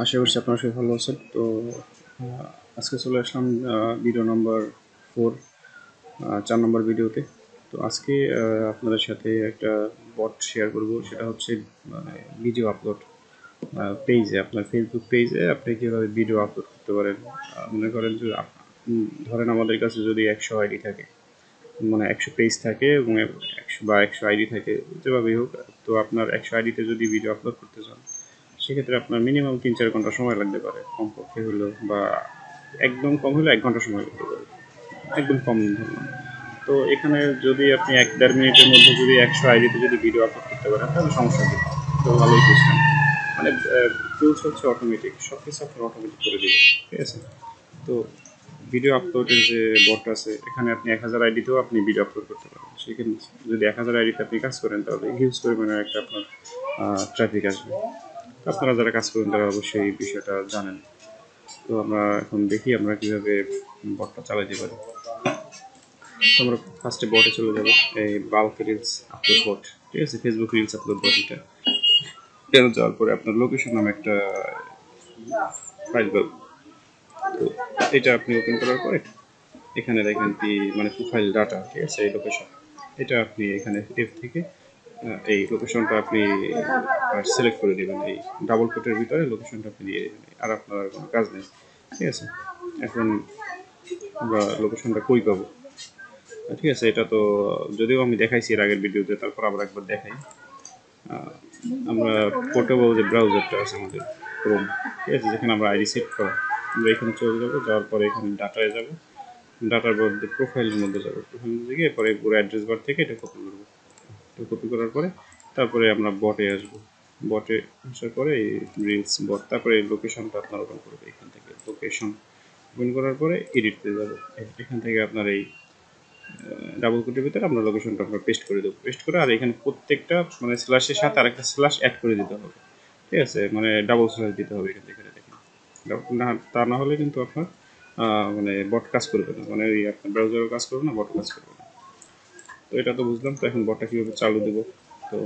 আশা করছি আপনারা সবাই ভালো আছেন। তো আজকে চলে আসলাম ভিডিও নাম্বার 4, 4 নম্বর ভিডিওতে। তো আজকে আপনাদের সাথে একটা বট শেয়ার করব, সেটা হচ্ছে মানে ভিডিও আপলোড পেজে, আপনার ফেসবুক পেজে আপনি কীভাবে ভিডিও আপলোড করতে পারেন। মনে করেন যে ধরেন আমাদের কাছে যদি 100 আইডি থাকে, মানে 100 পেজ থাকে এবং 100 আইডি থাকে, যেভাবেই হোক। তো আপনার 100 আইডিতে যদি ভিডিও আপলোড করতে চান, সেক্ষেত্রে আপনার মিনিমাম 3-4 ঘন্টা সময় লাগতে পারে, কমপক্ষে হলেও, বা একদম কম হলে 1 ঘন্টা সময় লাগতে পারে, একদম কম ধরলাম। তো এখানে যদি আপনি 1-1.5 মিনিটের মধ্যে যদি 100 আইডিতে যদি ভিডিও আপলোড করতে পারেন, তাহলে সমস্যা নেই। তো ভালোই সিস্টেম, মানে টুলস হচ্ছে অটোমেটিক, সব কিছু আপনার অটোমেটিক করে দেবে, ঠিক আছে। তো ভিডিও আপলোডের যে বট আছে, এখানে আপনি 1000 আইডিতেও আপনি ভিডিও আপলোড করতে পারেন। সেখানে যদি 1000 আইডিতে আপনি কাজ করেন, তাহলে হিউজ পরিমাণের একটা আপনার ট্রাফিক আসবে। আপনারা যারা কাজ করেন তারা অবশ্যই এই বিষয়টা জানেন। তো আমরা এখন দেখি আমরা কীভাবে বটটা চালাতে পারি। তো আমরা ফার্স্টে বটে চলে যাবো, এই বাল্ক রিলস আপলোড বট, ঠিক আছে, ফেসবুক রিলস আপলোড বট। এটা যাওয়ার পরে আপনার লোকেশন নামে একটা ফাইল পাবেন। তো এটা আপনি ওপেন করার পরে এখানে দেখেন কি, মানে প্রোফাইল ডাটা, ঠিক আছে, এই লোকেশন, এটা আপনি এখানে এফ থেকে এই লোকেশনটা আপনি সিলেক্ট করে দেবেন। এই ডাবল কোটের ভিতরে লোকেশনটা আপনি দিয়ে দেবেন, আর আপনার কোনো কাজ নেই, ঠিক আছে। এখন আমরা লোকেশনটা কই পাবো, ঠিক আছে, এটা তো যদিও আমি দেখাইছি এর আগের ভিডিওতে, তারপর আবার একবার দেখাই। আমরা পোর্টেবল যে ব্রাউজারটা আছে আমাদের, ক্রোম, ঠিক আছে, যেখানে আমরা আইডি সেট করা, আমরা এখানে চলে যাবো। যাওয়ার পরে এখানে ডাটায় যাব, ডাটার মধ্যে প্রোফাইলের মধ্যে যাবো, প্রোফাইলের মধ্যে গিয়ে পরে পুরো অ্যাড্রেস বার থেকে এটা কপি করবো। তো কপি করার পরে তারপরে আমরা বটে আসবো। বটে আসার পরে এই রিলস বট, তারপরে এই লোকেশনটা আপনার ওপেন করবে। এখান থেকে লোকেশন ওপেন করার পরে এডিটতে যাবো। এখান থেকে আপনার এই ডাবল কোটের ভিতরে আমরা লোকেশনটা আমরা পেস্ট করে দেবো। পেস্ট করে আর এখানে প্রত্যেকটা মানে স্ল্যাশের সাথে আরেকটা স্ল্যাশ অ্যাড করে দিতে হবে, ঠিক আছে, মানে ডাবল স্ল্যাশ দিতে হবে এখান থেকে দেখেন। না, তা না হলে কিন্তু আপনার মানে বট কাজ করবে না, মানে ওই আপনার ব্রাউজারও কাজ করবে না, বট কাজ করবে না। তো এটা তো বুঝলাম। তো এখন বটটা কীভাবে চালু দেবো, তো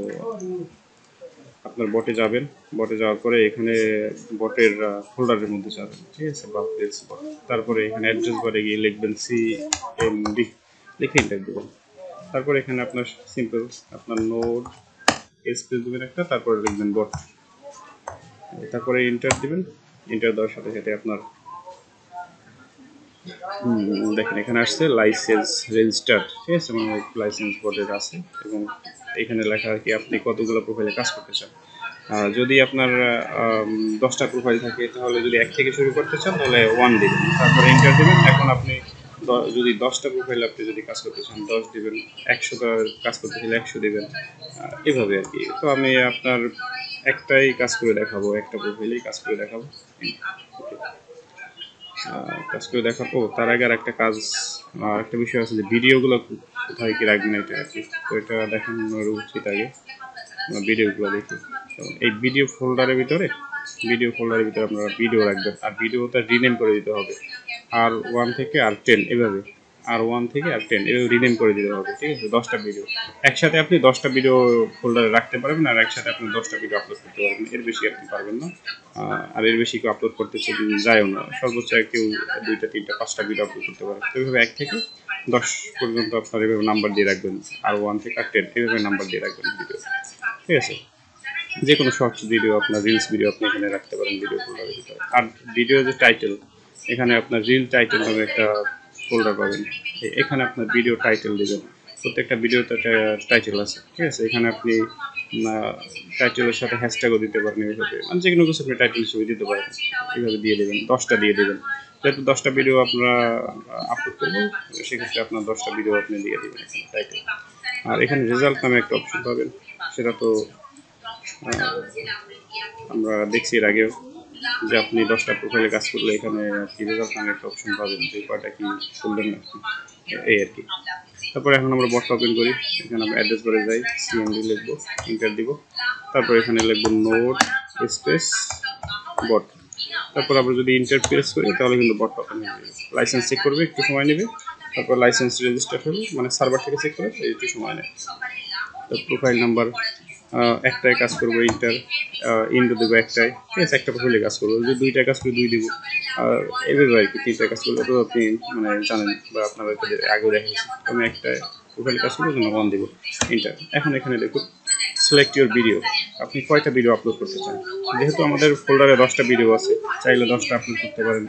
আপনার বটে যাবেন। বটে যাওয়ার পরে এখানে বটের ফোল্ডারের মধ্যে যাবেন, ঠিক আছে, বা প্লেস বট। তারপরে এখানে অ্যাড্রেস বারে গিয়ে লিখবেন CMD, লিখে এন্টার দেবেন। তারপরে এখানে আপনার সিম্পল আপনার নোড স্পেস দেবেন একটা, তারপরে লিখবেন বট, তারপরে এন্টার দিবেন। এন্টার দেওয়ার সাথে সাথে আপনার দেখেন এখানে আসছে লাইসেন্স রেজিস্টার, ঠিক আছে, মানে লাইসেন্স বোর্ডের আছে, এবং এখানে লেখা আর কি আপনি কতগুলো প্রোফাইলে কাজ করতে চান। যদি আপনার 10টা প্রোফাইল থাকে, তাহলে যদি 1 থেকে শুরু করতে চান তাহলে 1 দিবেন, তারপরে এন্টার দিবেন। এখন আপনি যদি 10টা প্রোফাইল আপনি যদি কাজ করতে চান 10 দিবেন, 100টা কাজ করতে চাইলে 100 দিবেন, এভাবে আর কি। তো আমি আপনার একটাই কাজ করে দেখাবো, একটা প্রোফাইলেই কাজ করে দেখাবো, কাজ করে দেখাবো। তার আগে আর একটা কাজ, একটা বিষয় আছে যে ভিডিওগুলো কোথায় কি রাখবেন, এটা আর কি। তো এটা দেখানোর উচিত আগে ভিডিওগুলো দেখি। এই ভিডিও ফোল্ডারের ভিতরে আপনারা ভিডিও রাখবেন, আর ভিডিওটা রিনেম করে দিতে হবে R1 থেকে R10, এভাবে R1 থেকে R10 এভাবে রিনেম করে দিতে হবে, ঠিক আছে। 10টা ভিডিও একসাথে আপনি 10টা ভিডিও ফোল্ডারে রাখতে পারবেন, আর একসাথে আপনি 10টা ভিডিও আপলোড করতে পারবেন, এর বেশি আপনি পারবেন না। আর এর বেশি কেউ আপলোড করতে যায়ও না, সর্বোচ্চ কেউ 2টা 3টা 5টা ভিডিও আপলোড করতে পারে। তো এইভাবে 1 থেকে 10 পর্যন্ত আপনার এভাবে নাম্বার দিয়ে রাখবেন, R1 থেকে R10 এভাবে নাম্বার দিয়ে রাখবেন ভিডিও, ঠিক আছে। যে কোনো শর্টস ভিডিও, আপনার রিলস ভিডিও আপনি এখানে রাখতে পারেন ভিডিও ফোল্ডারের ভিতরে। আর ভিডিও যে টাইটেল, এখানে আপনার রিল টাইটেল নামে একটা ফোল্ডার পাবেন, এখানে আপনার ভিডিও টাইটেল দেবেন। প্রত্যেকটা ভিডিওতে একটা টাইটেল আছে, ঠিক আছে। এখানে আপনি টাইটেলের সাথে হ্যাশট্যাগও দিতে পারেন, এইভাবে মানে যে কোনো কিছু আপনি টাইটেল হিসেবে দিতে পারেন, এইভাবে দিয়ে দেবেন। 10টা দিয়ে দেবেন, যেহেতু 10টা ভিডিও আপনারা আপলোড করবেন, সেক্ষেত্রে আপনার 10টা ভিডিও আপনি দিয়ে দেবেন এখানে টাইটেল। আর এখানে রেজাল্ট নামে একটা অপশন পাবেন, সেটা তো আমরা দেখছি এর আগেও, যে আপনি 10টা প্রোফাইলে কাজ করলে এখানে আর কি রেজাল্ট নামে একটা অপশন পাবেন, যে কয়টা কি করলেন আর কি, এই আর কি। তারপরে এখন আমরা বটটা ওপেন করি। এখানে আমরা অ্যাড্রেস বারে যাই, CMD লিখবো, এন্টার দিব। তারপর এখানে লিখবো নোড স্পেস বট। তারপর আমরা যদি ইন্টার প্রেস করি তাহলে কিন্তু বটটা ওপেন হয়ে যাবে। লাইসেন্স চেক করবে, একটু সময় নেবে। তারপর লাইসেন্স রেজিস্টার হলে, মানে সার্ভার থেকে চেক করে একটু সময় নেয়। তো প্রোফাইল নাম্বার একটাই কাজ করবো, ইন্টার দেবো একটাই, ঠিক আছে, একটা প্রোফাইলে কাজ করবো। যদি দুইটা কাজ করে 2 দিব, আর এভাবে আর কি। 3টা কাজ করলে তো আপনি মানে জানেন বা আপনার আগেও দেখা গেছে। আমি একটা প্রোফাইলে কাজ করবো, জন্য 1 দিব ইন্টার। এখন এখানে দেখুন সিলেক্ট ইউর ভিডিও, আপনি কয়টা ভিডিও আপলোড করতে চান। যেহেতু আমাদের ফোল্ডারে 10টা ভিডিও আছে, চাইলে 10টা আপলোড করতে পারেন,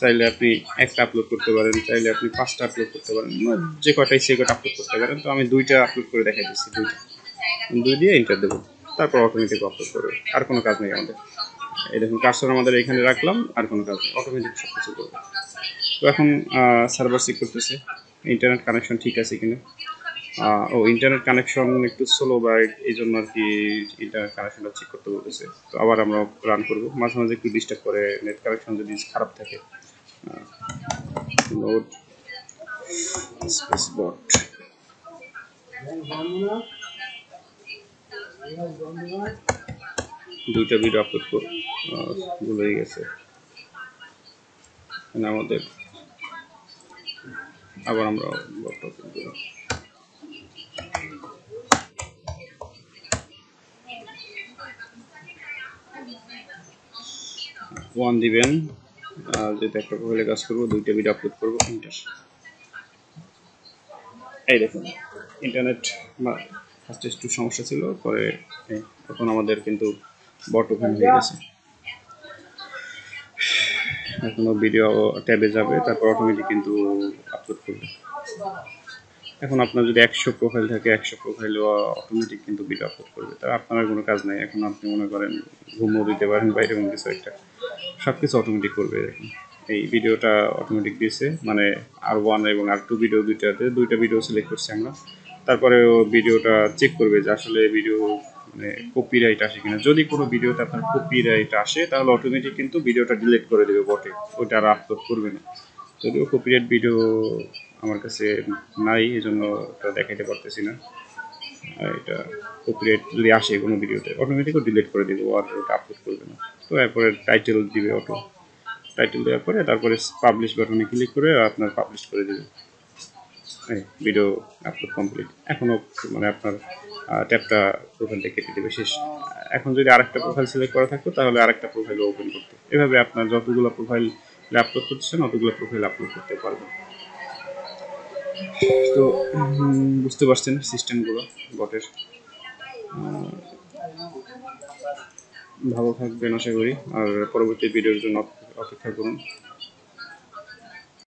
চাইলে আপনি একটা আপলোড করতে পারেন, চাইলে আপনি 5টা আপলোড করতে পারেন, যে কটাই সে কটা আপলোড করতে পারেন। তো আমি 2টা আপলোড করে দেখাই দিচ্ছি, 2 দিয়ে এন্টার দেবো, তারপর অটোমেটিক আপলোড করবে। আর কোনো কাজ নেই আমাদের। এই দেখুন কার্সর আমাদের এখানে রাখলাম, আর কোনো কাজ নেই, অটোমেটিক সব কিছু করবে। তো এখন সার্ভার চেক করতেছে ইন্টারনেট কানেকশন ঠিক আছে কিনা। ইন্টারনেট কানেকশন একটু স্লো বা এই জন্য আর কি ইন্টারনেট কানেকশনটা চেক করতে বলতেছে। তো আবার আমরা রান করবো, মাঝে মাঝে একটু ডিস্টার্ব করে নেট কানেকশন যদি খারাপ থাকে। লোড স্পেস বট, দুইটা ভিডিও আপলোড করে ভুল হয়ে গেছে আমাদের। আবার আমরা বটটা ওপেন করি, 1 দিবেন। যেহেতু একটা প্রোফাইলে কাজ করবো, 2টা ভিডিও আপলোড করবো, ইন্টার। এই দেখুন ইন্টারনেট ফার্স্টে একটু সমস্যা ছিল, পরে এখন আমাদের কিন্তু বট ওপেন হয়ে গেছে। এখনো ভিডিও ট্যাবে যাবে, তারপর অটোমেটিক কিন্তু আপলোড করবে। এখন আপনার যদি 100 প্রোফাইল থাকে, 100 প্রোফাইলও অটোমেটিক কিন্তু ভিডিও আপলোড করবে। তা আপনার কোনো কাজ নাই। এখন আপনি মনে করেন ঘুমও দিতে পারেন বা এরকম কিছু একটা, সব কিছু অটোমেটিক করবে। দেখুন এই ভিডিওটা অটোমেটিক দিয়েছে, মানে R1 এবং R2 ভিডিও, দুইটা ভিডিও সিলেক্ট করছি আমরা। তারপরে ও ভিডিওটা চেক করবে যে আসলে ভিডিও মানে কপিরাইট আসে কিনা। যদি কোনো ভিডিওতে আপনার কপিরাইট আসে, তাহলে অটোমেটিক কিন্তু ভিডিওটা ডিলিট করে দেবে বটে, ওইটা আর আপলোড করবে না। যদিও কপিরাইট ভিডিও আমার কাছে নাই, এই জন্য এটা দেখাইতে পারতেছি না। এটা কপিরাইট যদি আসে কোনো ভিডিওতে, অটোমেটিকও ডিলিট করে দেবে, আর ওটা আপলোড করবে না। তো এরপরে টাইটেল দিবে অটো, টাইটেল দেওয়ার পরে তারপরে পাবলিশ বাটনে ক্লিক করে আপনার পাবলিশ করে দেবে। Video upload complete. এখনও মানে আপনার ট্যাবটা প্রোফাইলটা কেটে দেবে, শেষ। এখন যদি আরেকটা প্রোফাইল সিলেক্ট করা থাকতো, তাহলে আরেকটা প্রোফাইল ওপেন করতো। এভাবে আপনার যতগুলো প্রোফাইল আপলোড করতেছেন, অতগুলো প্রোফাইল আপলোড করতে পারবেন। তো বুঝতে পারছেন সিস্টেমগুলো বটের। ভালো থাকবেন আশা করি, আর পরবর্তী ভিডিওর জন্য অপেক্ষা করুন।